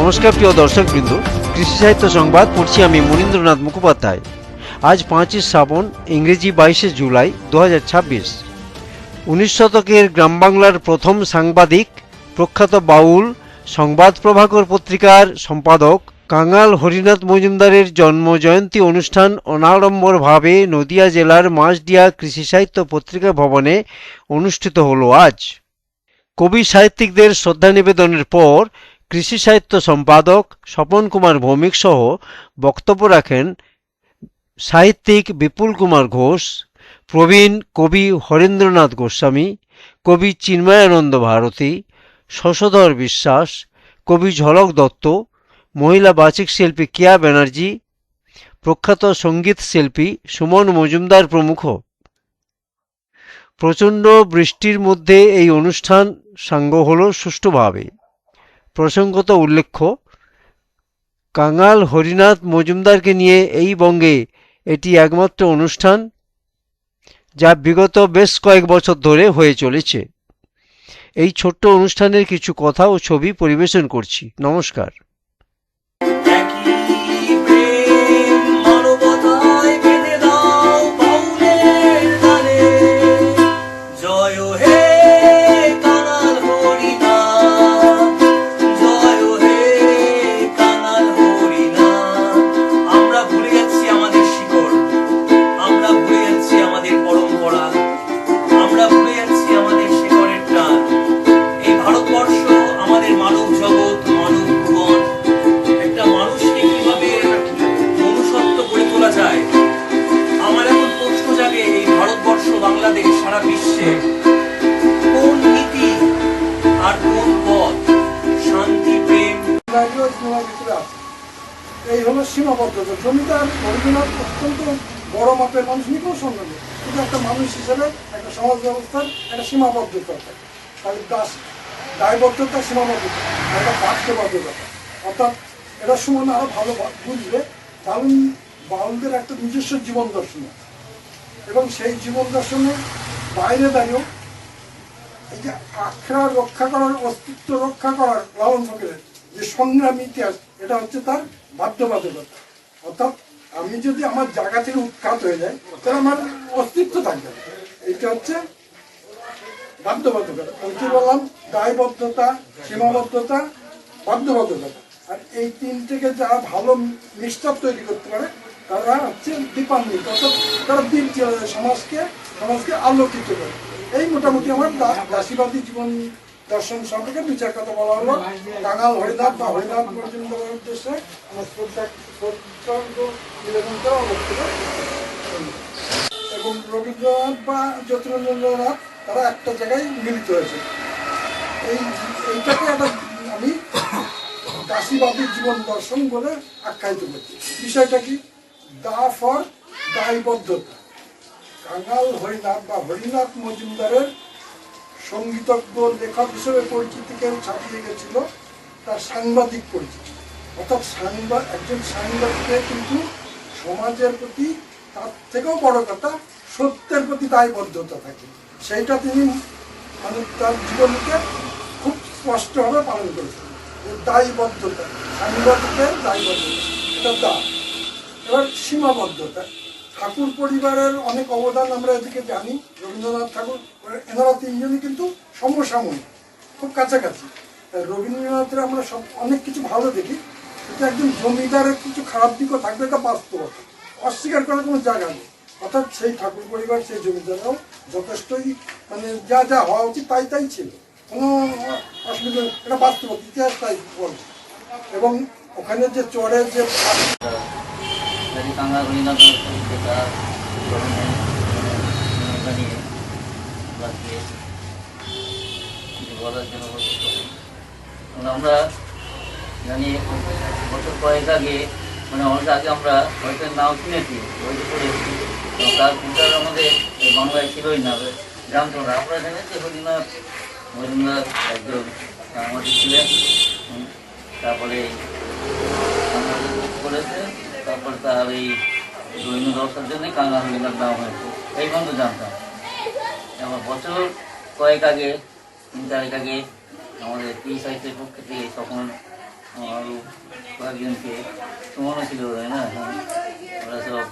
নমস্কার প্রিয় দর্শকবৃন্দ, কৃষি সাহিত্য সংবাদ পড়ছি আমি মনীন্দ্রনাথ মুখোপাধ্যায়। আজ 5ই শ্রাবণ, ইংরেজি 22শে জুলাই 2026। 19 শতকের গ্রাম বাংলার প্রথম সাংবাদিক, প্রখ্যাত বাউল, সংবাদ প্রভাকর পত্রিকার সম্পাদক কাঙাল হরিনাথ মজুমদারের জন্মজয়ন্তী অনুষ্ঠান অনাড়ম্বরভাবে নদিয়া জেলার মাসডিয়া কৃষি সাহিত্য পত্রিকা ভবনে অনুষ্ঠিত হল আজ। কবি সাহিত্যিকদের শ্রদ্ধা নিবেদনের পর কৃষি সাহিত্য সম্পাদক স্বপন কুমার ভৌমিক সহ বক্তব্য রাখেন সাহিত্যিক বিপুল কুমার ঘোষ, প্রবীণ কবি হরেন্দ্রনাথ গোস্বামী, কবি চিন্ময়ানন্দ ভারতী, শশধর বিশ্বাস, কবি ঝলক দত্ত, মহিলা বাচিক শিল্পী কেয়া ব্যানার্জি, প্রখ্যাত সঙ্গীত শিল্পী সুমন মজুমদার প্রমুখ। প্রচণ্ড বৃষ্টির মধ্যে এই অনুষ্ঠান সাঙ্গ হল সুষ্ঠুভাবে। প্রসঙ্গত উল্লেখ্য, কাঙাল হরিনাথ মজুমদারকে নিয়ে এই বঙ্গে এটি একমাত্র অনুষ্ঠান যা বিগত বেশ কয়েক বছর ধরে হয়ে চলেছে। এই ছোট্ট অনুষ্ঠানের কিছু কথা ও ছবি পরিবেশন করছি। নমস্কার। বিশ্বে কোন নীতি আর কোন পথ শান্তি প্রেম এই হলো সীমাবদ্ধতা। জমিদার রবীন্দ্রনাথ অত্যন্ত বড় মাপের মানুষ, নিকট সন্ধানে, কিন্তু একটা মানুষ হিসেবে একটা সমাজ ব্যবস্থার একটা সীমাবদ্ধতা থাকে। তাহলে দায়বদ্ধতা, সীমাবদ্ধতা, একটা বাধ্যবাধকতা। অর্থাৎ এটা সমান আরো ভালো বুঝলে বাউলদের একটা নিজস্ব জীবন দর্শন আছে, এবং সেই জীবন দর্শনের বাইরে দাঁড়িয়েও এই যে আখড়া রক্ষা করার, অস্তিত্ব রক্ষা করার লালন ফকিরের যে সংগ্রামী ইতিহাস, এটা হচ্ছে তার বাধ্যবাধকতা। অর্থাৎ আমি যদি আমার জায়গা থেকে উৎখাত হয়ে যায় তাহলে আমার অস্তিত্ব থাকবে না। এইটা হচ্ছে বাধ্যবাধকতা। কি বললাম? দায়বদ্ধতা, সীমাবদ্ধতা, বাধ্যবাধকতা। আর এই তিনটিকে যারা ভালো মিক্সচার তৈরি করতে পারে তারা হচ্ছে দীপান্বিত, অর্থাৎ তারা দ্বীপ জ্বালায় সমাজকে আলোকিত করে। এই মোটামুটি আমার দাসীবাদী জীবন দর্শন সম্পর্কে দু চার কথা বলা হলো। কাঙাল হরিনাথ বা হরিনাথ মজুমদারের উদ্দেশ্যে আমার এবং রবীন্দ্রনাথ বা জ্যোতিরঞ্জননাথ তারা একটা জায়গায় মিলিত হয়েছে। এইটাকে একটা আমি দাসীবাদী জীবন দর্শন বলে আখ্যায়িত করছি। বিষয়টা কি? দায়বদ্ধতা। কাঙাল হরিনাথ বা হরিনাথ মজুমদারের সঙ্গীতজ্ঞ লেখক হিসেবে পরিচিতিকে ছাপিয়ে গেছিল তার সাংবাদিক পরিচিতি। অর্থাৎ একজন সাংবাদিকের কিন্তু সমাজের প্রতি, তার থেকেও বড় কথা, সত্যের প্রতি দায়বদ্ধতা থাকে। সেইটা তিনি মানে তার জীবনকে খুব স্পষ্টভাবে পালন করেছেন। দায়বদ্ধতা, সাংবাদিকের দায়বদ্ধতা, এটা দা। এবার সীমাবদ্ধতা। ঠাকুর পরিবারের অনেক অবদান আমরা এদিকে জানি। রবীন্দ্রনাথ ঠাকুর, এনারা তিনজনই কিন্তু সমসাময়িক, খুব কাছাকাছি। রবীন্দ্রনাথের আমরা অনেক কিছু ভালো দেখি, কিন্তু একজন জমিদারের কিছু খারাপ দিকও থাকবে, এটা বাস্তবতা, অস্বীকার করার কোনো জায়গা নেই। অর্থাৎ সেই ঠাকুর পরিবার, সেই জমিদাররাও যথেষ্টই মানে যা যা হওয়া উচিত তাই ছিল, কোনো অসুবিধা নেই, এটা বাস্তবতা, ইতিহাস তাই বলে। এবং ওখানে যে চরের যে আমরা জানি বছর কয়েক আগে, মানে অনেক আগে আমরা হয়তো নাম শুনেছি, বইতে পড়েছি, তার পূজার আমাদের বাংলায় ছিলই না, জানতো না। আমরা জেনেছি হরিনাথ মজুমদার একজন আমাদের ছিলেন, তারপরে করেছে, তারপর তার এই দৈন্য দর্শার জন্যই কাঙাল হরিনাথ নাম হয়েছে, এই পর্যন্ত জানতাম। আমার বছর কয়েক আগে, 3-4 আগে আমাদের কৃষি সাহিত্যের পক্ষ থেকে তখন আরও কয়েকজনকে সুমনও ছিল, তাই না? ওরা সব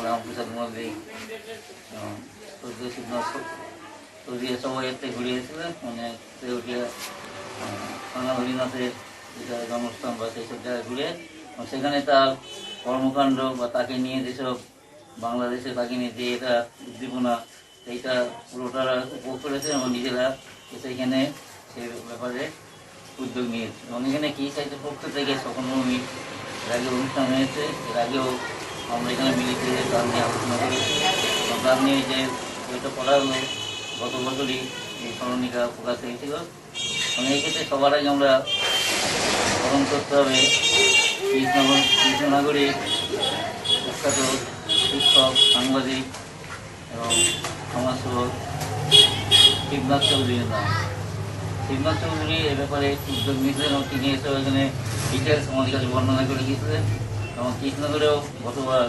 রামপ্রসাদ মল্লিক, সূর্য শিবনাথ চৌধুরী সবাই এতে ঘুরিয়েছিলেন, মানে উঠিয়া কাঙাল হরিনাথের যেটা জন্মস্থান বা সেইসব জায়গায় ঘুরে সেখানে তার কর্মকাণ্ড বা তাকে নিয়ে যেসব বাংলাদেশে তাকে নিয়ে যে এটা উদ্দীপনা সেইটা পুরোটারা উপভোগ করেছে এবং নিজেরা সেইখানে সেই ব্যাপারে উদ্যোগ নিয়েছে। এবং এখানে কি সাহিত্যের পক্ষ থেকে স্বপ্নভূমি এর আগে অনুষ্ঠান হয়েছে, এর আগেও আমরা এখানে মিলিত হয়ে তার নিয়ে আলোচনা করেছি এবং তার নিয়ে যে বইটা পড়া হলো গত বছরই এই স্মরণিকা প্রকাশ হয়েছিল। এবং এই ক্ষেত্রে সবার আগে আমরা স্মরণ করতে হবে কৃষ্ণনগরীর বিখ্যাত শিক্ষক, সাংবাদিক এবং সমাজসেবক শিবনাথ চৌধুরীর নাম। শিবনাথ চৌধুরী এ ব্যাপারে উদ্যোগ নিয়েছিলেন এবং তিনি এসব এখানে ডিটেলস আমাদের কাছে বর্ণনা করে গিয়েছিলেন। এবং কৃষ্ণনগরেও গতবার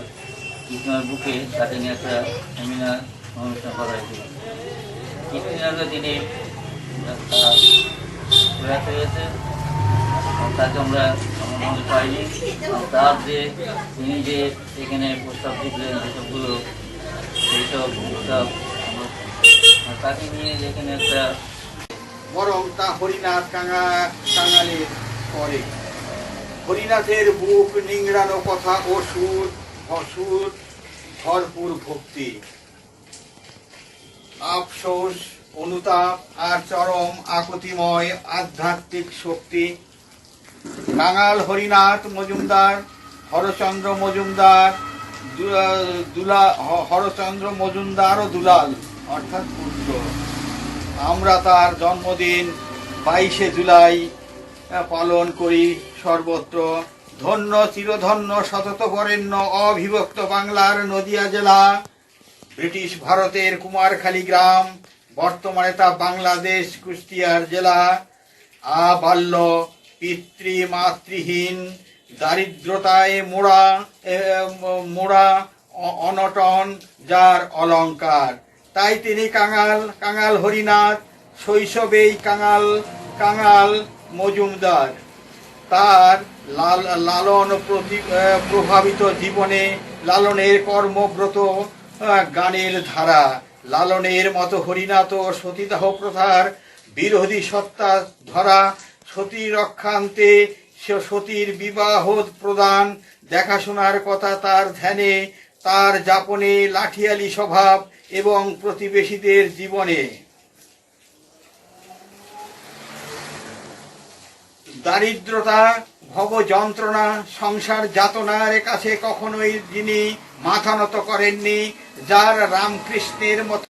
কৃষ্ণনগর বুকে তাকে নিয়ে একটা সেমিনার অনুষ্ঠান করা হয়েছিল। কৃষ্ণনগরে তিনি প্রয়াস হয়েছে, তাকে আমরা মনে পাইনি। তার যে তিনি যে এখানে প্রস্তাব দিলেন যেসবগুলো সেইসব প্রস্তাব তাকে নিয়ে যেখানে একটা বরং তা হরিনাথ কাঙালের করে। হরিনাথের বুক নিংড়ানো কথা ও সুর ভরপুর ভক্তি, আফসোস, অনুতাপ আর চরম আকুতিময় আধ্যাত্মিক শক্তি। কাঙাল হরিনাথ মজুমদার, হরচন্দ্র মজুমদার, হরচন্দ্র মজুমদার ও দুলাল অর্থাৎ পুত্র। আমরা তার জন্মদিন 22শে জুলাই পালন করি সর্বত্র। ধন্য চিরধন্য শতত বরেণ্য অবিভক্ত বাংলার নদিয়া জেলা, ব্রিটিশ ভারতের কুমারখালী গ্রাম, বর্তমানে তা বাংলাদেশ কুষ্টিয়ার জেলা। আবাল্য পিতৃমাতৃহীন, দারিদ্রতায় মোড়া অনটন যার অলঙ্কার। তাই তিনি কাঙাল হরিনাথ, শৈশবেই কাঙাল মজুমদার। তার লালন প্রভাবিত জীবনে লালনের কর্মব্রত গানের ধারা। লালনের মতো হরিনাথ সতীদাহ প্রথার বিরোধী সত্তা ধরা, সতী রক্ষান্তে সতীর বিবাহ প্রদান দেখাশোনার কথা তার ধ্যানে, তার যাপনে লাঠিয়ালি স্বভাব এবং প্রতিবেশীদের জীবনে। দারিদ্রতা, ভব যন্ত্রণা, সংসার যাতনার কাছে কখনোই যিনি মাথা নত করেননি, যার রামকৃষ্ণের মতো